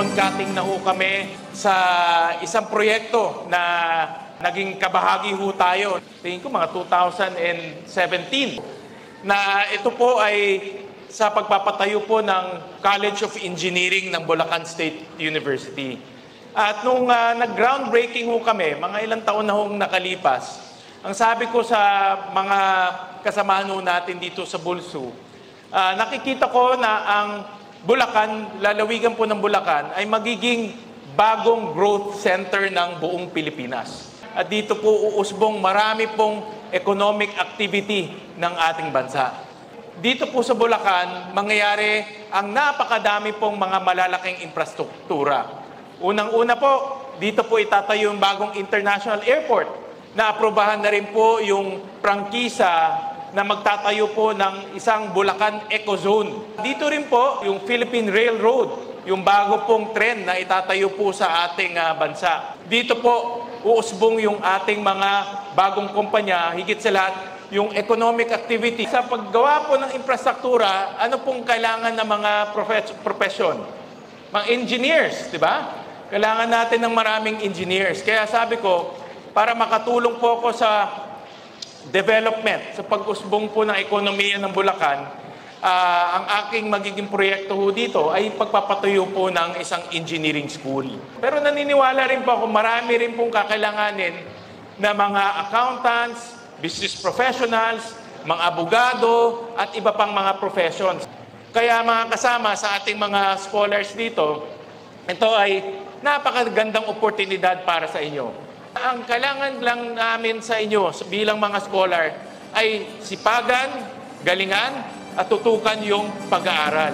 ribbon cutting na ho kami sa isang proyekto na naging kabahagi ho tayo. Tingin ko mga 2017 na ito po ay sa pagpapatayo po ng College of Engineering ng Bulacan State University. At nung nag-groundbreaking ho kami, mga ilang taon na hong nakalipas, ang sabi ko sa mga kasamahan ho natin dito sa Bulsu, nakikita ko na ang Bulacan, lalawigan po ng Bulacan, ay magiging bagong growth center ng buong Pilipinas. At dito po uusbong marami pong economic activity ng ating bansa. Dito po sa Bulacan, mangyayari ang napakadami pong mga malalaking infrastruktura. Unang-una po, dito po itatayo yung bagong international airport na aprobahan na rin po yung prangkisa na magtatayo po ng isang Bulacan Ecozone. Dito rin po yung Philippine Railroad, yung bago pong tren na itatayo po sa ating bansa. Dito po uusbong yung ating mga bagong kumpanya, higit sa lahat yung economic activity. Sa paggawa po ng infrastruktura, ano pong kailangan ng mga profession? Mga engineers, di ba? Kailangan natin ng maraming engineers. Kaya sabi ko, para makatulong po ako sa development, sa pag-usbong po ng ekonomiya ng Bulacan, ang aking magiging proyekto ho dito ay pagpapatuyo po ng isang engineering school. Pero naniniwala rin po ako, marami rin pong kakailanganin na mga accountants, business professionals, mga abogado, at iba pang mga professions. Kaya mga kasama sa ating mga scholars dito, ito ay napakagandang oportunidad para sa inyo. Ang kailangan lang namin sa inyo bilang mga scholar ay sipagan, galingan, at tutukan yung pag-aaral.